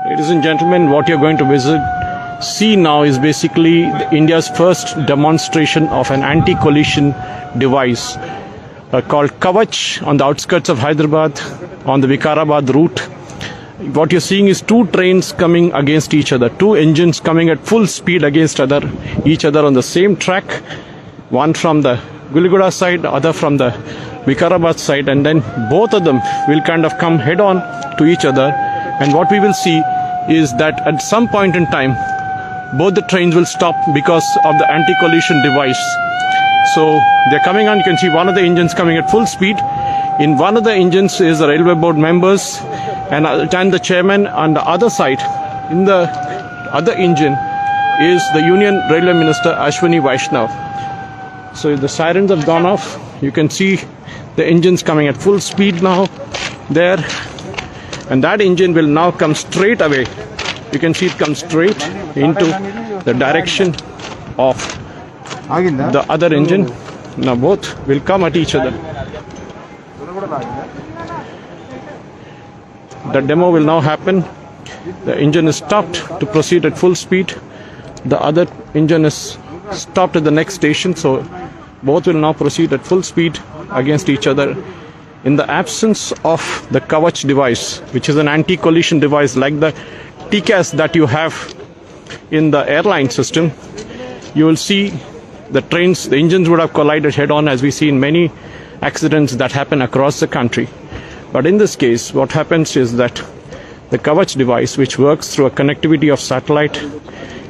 Ladies and gentlemen, what you're going to see now is basically India's first demonstration of an anti-collision device called KAVACH on the outskirts of Hyderabad on the Vikarabad route. What you're seeing is two trains coming against each other, two engines coming at full speed against each other on the same track, one from the Gullaguda side, other from the Vikarabad side, and then both of them will kind of come head on to each other. And what we will see is that at some point in time, both the trains will stop because of the anti-collision device. So they're coming on. You can see one of the engines coming at full speed. In one of the engines is the railway board members and the chairman. On the other side, in the other engine, is the Union Railway Minister Ashwini Vaishnav. So the sirens have gone off. You can see the engines coming at full speed now there. And that engine will now come straight away. You can see it comes straight into the direction of the other engine. Now both will come at each other. The demo will now happen. The engine is stopped to proceed at full speed. The other engine is stopped at the next station. So both will now proceed at full speed against each other. In the absence of the KAVACH device, which is an anti-collision device like the TCAS that you have in the airline system, you will see the engines would have collided head-on, as we see in many accidents that happen across the country. But in this case, what happens is that the KAVACH device, which works through a connectivity of satellite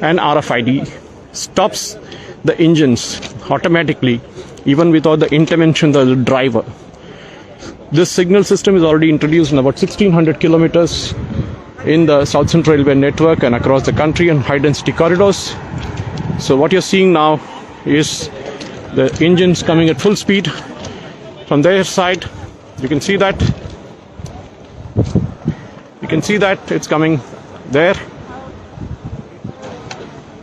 and RFID, stops the engines automatically, even without the intervention of the driver. This signal system is already introduced in about 1600 kilometers in the South Central Railway network and across the country in high-density corridors. So what you're seeing now is the engines coming at full speed from their side. You can see that. You can see that it's coming there.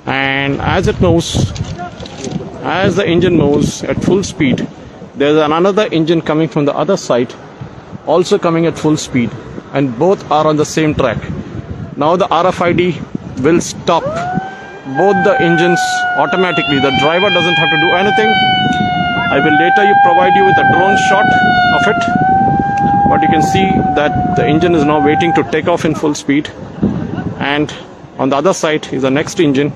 And as it moves, as the engine moves at full speed, there's another engine coming from the other side, also coming at full speed, and both are on the same track. Now the RFID will stop both the engines automatically. The driver doesn't have to do anything. I will later provide you with a drone shot of it. But you can see that the engine is now waiting to take off in full speed. And on the other side is the next engine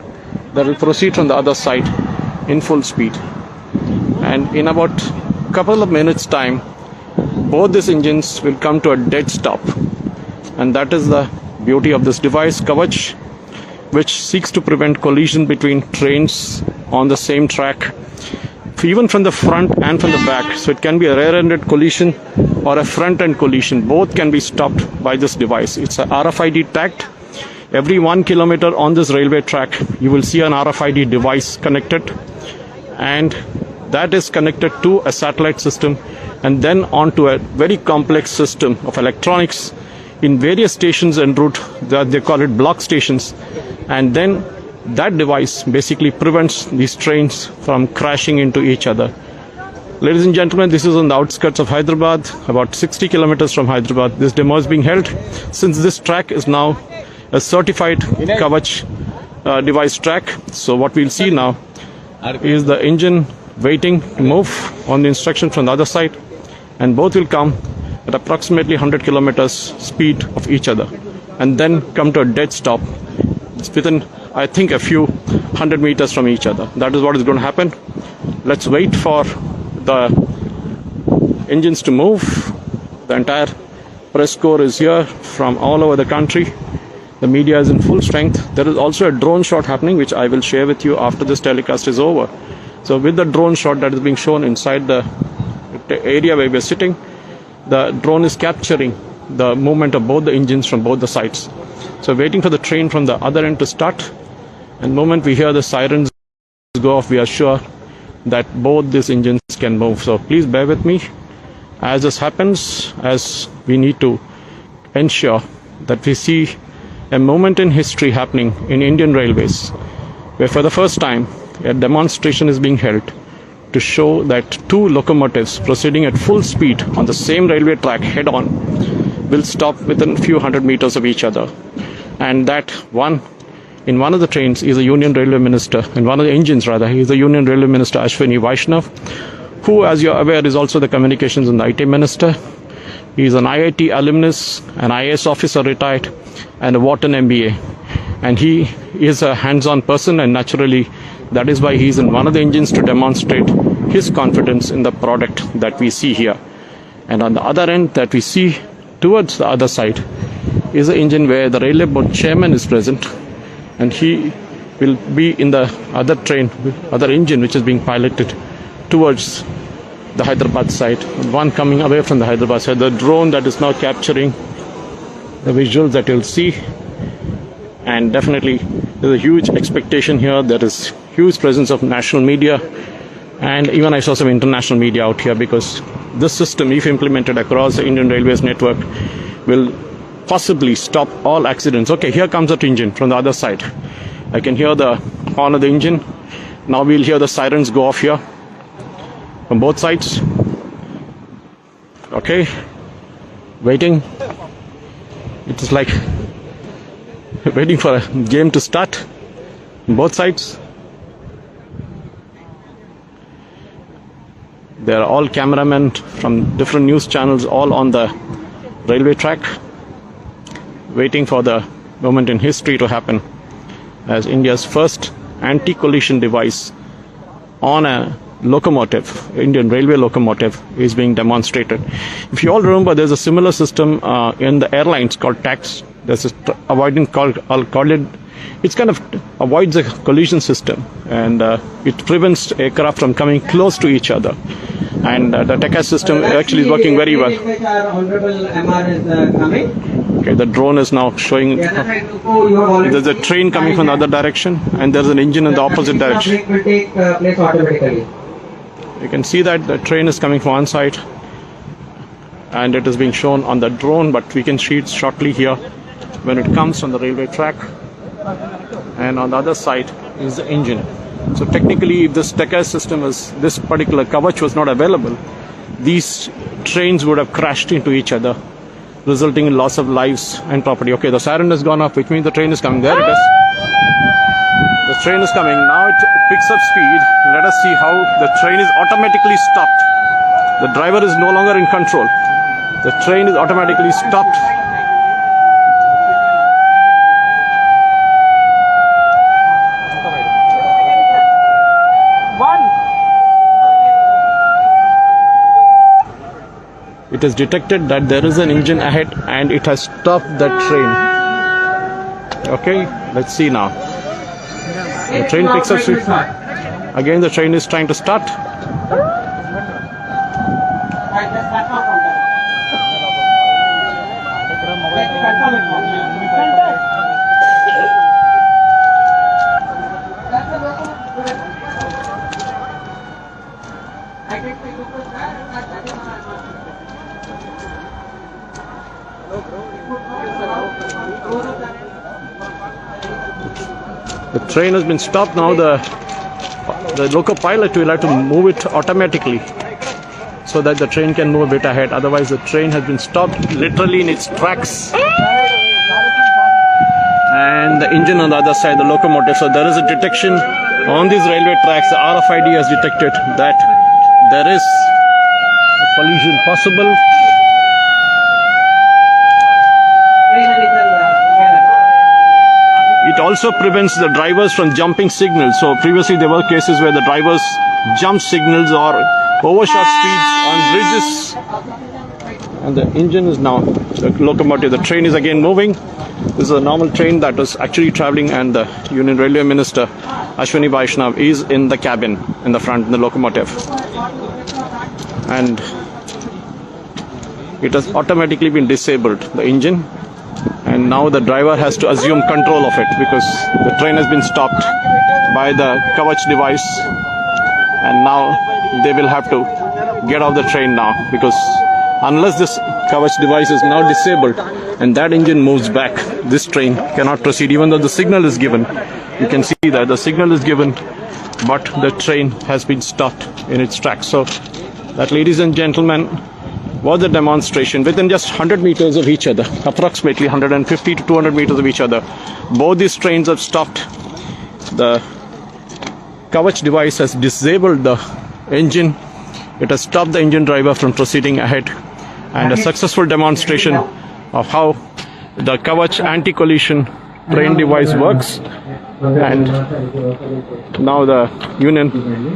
that will proceed from the other side in full speed. And in about a couple of minutes time, both these engines will come to a dead stop. And that is the beauty of this device, KAVACH, which seeks to prevent collision between trains on the same track, even from the front and from the back. So it can be a rear-ended collision or a front-end collision. Both can be stopped by this device. It's a RFID tagged. Every 1 kilometer on this railway track, you will see an RFID device connected, and that is connected to a satellite system and then onto a very complex system of electronics in various stations en route. They call it block stations. And then that device basically prevents these trains from crashing into each other. Ladies and gentlemen, this is on the outskirts of Hyderabad, about 60 kilometers from Hyderabad. This demo is being held since this track is now a certified KAVACH device track. So what we'll see now is the engine waiting to move on the instruction from the other side, and both will come at approximately 100 kilometers speed of each other and then come to a dead stop. It's within, I think, a few 100 meters from each other. That is what is going to happen. Let's wait for the engines to move. The entire press corps is here from all over the country. The media is in full strength. There is also a drone shot happening, which I will share with you after this telecast is over. So with the drone shot that is being shown inside the area where we are sitting, the drone is capturing the movement of both the engines from both the sides. So waiting for the train from the other end to start. And the moment we hear the sirens go off, we are sure that both these engines can move. So please bear with me as this happens, as we need to ensure that we see a moment in history happening in Indian Railways, where for the first time a demonstration is being held to show that two locomotives proceeding at full speed on the same railway track head-on will stop within a few hundred meters of each other. And that one, in one of the trains is a Union Railway Minister, in one of the engines rather, he is the Union Railway Minister Ashwini Vaishnav, who, as you're aware, is also the Communications and the IT Minister. He is an IIT alumnus, an IAS officer retired, and a Wharton MBA. And he is a hands-on person, and naturally that is why he is in one of the engines to demonstrate his confidence in the product that we see here. And on the other end that we see towards the other side is the engine where the railway board chairman is present, and he will be in the other train, other engine which is being piloted towards the Hyderabad side, one coming away from the Hyderabad side, the drone that is now capturing the visuals that you'll see. And definitely there's a huge expectation here. There is huge presence of national media, and even I saw some international media out here, because this system, if implemented across the Indian Railways network, will possibly stop all accidents. Okay, here comes that engine from the other side. I can hear the horn of the engine. Now we'll hear the sirens go off here from both sides. Okay, waiting. It is like waiting for a game to start on both sides. There are all cameramen from different news channels all on the railway track, waiting for the moment in history to happen, as India's first anti-collision device on a locomotive, Indian railway locomotive, is being demonstrated. If you all remember, there's a similar system in the airlines called TAX. There's a avoidance called, I'll call it, it's kind of avoids the collision system, and it prevents aircraft from coming close to each other. And the TACAS system actually is working very well. Okay, the drone is now showing. There's a train coming from the other direction, and there's an engine in the opposite direction. You can see that the train is coming from one side, and it is being shown on the drone, but we can see it shortly here when it comes on the railway track. And on the other side is the engine. So technically, if this TACAS system is, this particular KAVACH was not available, these trains would have crashed into each other, resulting in loss of lives and property. Okay, the siren has gone off, which means the train is coming. There it is. The train is coming. Now it picks up speed. Let us see how the train is automatically stopped. The driver is no longer in control. The train is automatically stopped. It has detected that there is an engine ahead, and it has stopped that train. Okay, let's see now. The train picks up speed. Again, the train is trying to start. The train has been stopped now. The loco pilot will have to move it automatically so that the train can move a bit ahead. Otherwise, the train has been stopped literally in its tracks. And the engine on the other side, the locomotive. So there is a detection on these railway tracks. The RFID has detected that there is a collision possible. It also prevents the drivers from jumping signals. So previously there were cases where the drivers jump signals or overshot speeds on bridges. And the engine is now, the locomotive, the train is again moving. This is a normal train that was actually traveling, and the Union Railway Minister Ashwini Vaishnav is in the cabin in the front, in the locomotive. And it has automatically been disabled, the engine. And now the driver has to assume control of it, because the train has been stopped by the KAVACH device, and now they will have to get off the train now, because unless this KAVACH device is now disabled and that engine moves back, this train cannot proceed, even though the signal is given. You can see that the signal is given, but the train has been stopped in its tracks. So that, ladies and gentlemen, was a demonstration within just 100 meters of each other, approximately 150 to 200 meters of each other. Both these trains have stopped. The KAVACH device has disabled the engine. It has stopped the engine driver from proceeding ahead, and a successful demonstration of how the KAVACH anti-collision train device works. And now the Union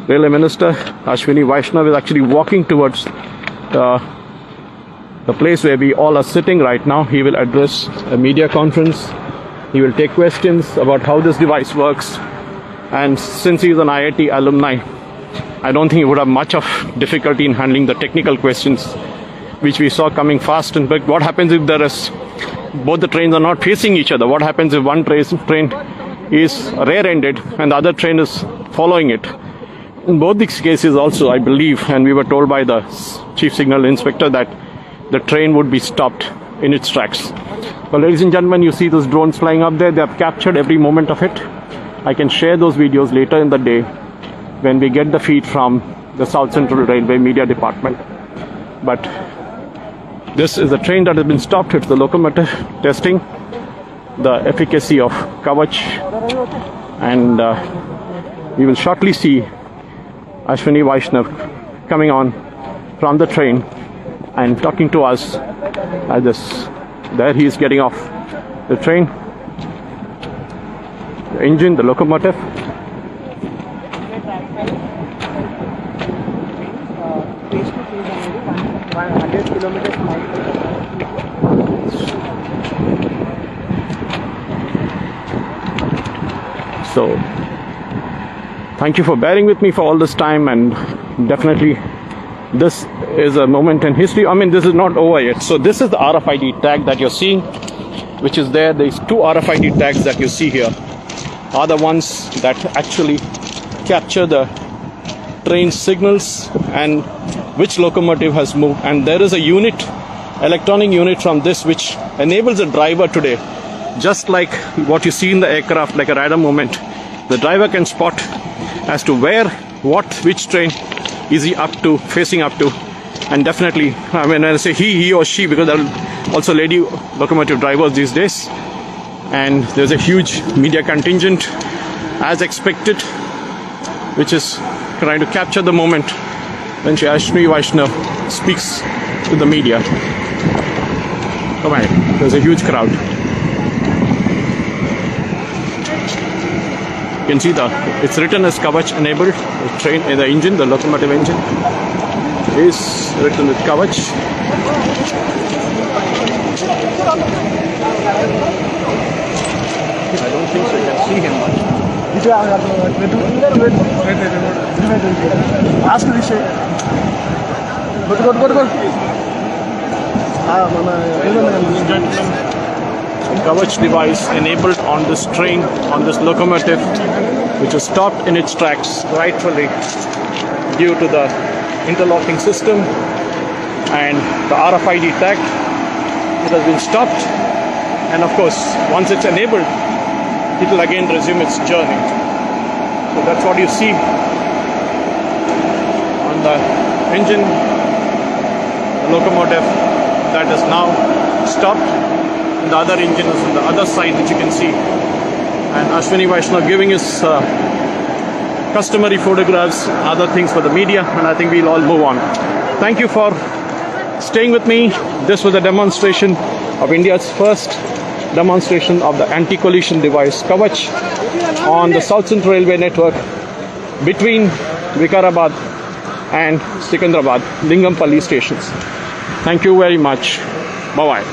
Railway Minister Ashwini Vaishnav is actually walking towards the place where we all are sitting right now. He will address a media conference. He will take questions about how this device works. And since he is an IIT alumni, I don't think he would have much of difficulty in handling the technical questions, which we saw coming fast. And but what happens if both the trains are not facing each other? What happens if one train is rear-ended and the other train is following it? In both these cases also, I believe, and we were told by the Chief Signal Inspector, that the train would be stopped in its tracks. But ladies and gentlemen, you see those drones flying up there. They have captured every moment of it. I can share those videos later in the day when we get the feed from the South Central Railway Media Department. But this is a train that has been stopped. It's the locomotive testing the efficacy of KAVACH, and we will shortly see Ashwini Vaishnav coming on from the train and talking to us at this. There he is getting off the train, the engine, the locomotive. So thank you for bearing with me for all this time, and definitely this is a moment in history. I mean, this is not over yet. So this is the RFID tag that you're seeing, which is there. These two RFID tags that you see here are the ones that actually capture the train signals and which locomotive has moved. And there is a unit, electronic unit from this, which enables the driver today, just like what you see in the aircraft, like a radar movement. The driver can spot as to where, which train is he up to, facing up to. And definitely, I mean, when I say he or she, because there are also lady locomotive drivers these days, and there's a huge media contingent, as expected, which is trying to capture the moment when Ashwini Vaishnav speaks to the media. Come on, there's a huge crowd. You can see it's written as KAVACH enabled. The train, the engine, the locomotive engine is written with KAVACH. I don't think so. You can see him much. Ask this. KAVACH device enabled on this train, on this locomotive, which is stopped in its tracks rightfully due to the interlocking system and the RFID tag. It has been stopped, and of course, once it's enabled, it will again resume its journey. So that's what you see on the engine, the locomotive that is now stopped. And the other engine is on the other side, which you can see. And Ashwini Vaishnav giving his customary photographs, other things for the media, and I think we'll all move on. Thank you for staying with me. This was a demonstration of India's first demonstration of the anti-collision device KAVACH on the South Central Railway network between Vikarabad and Secunderabad, Lingampalli stations. Thank you very much. Bye-bye.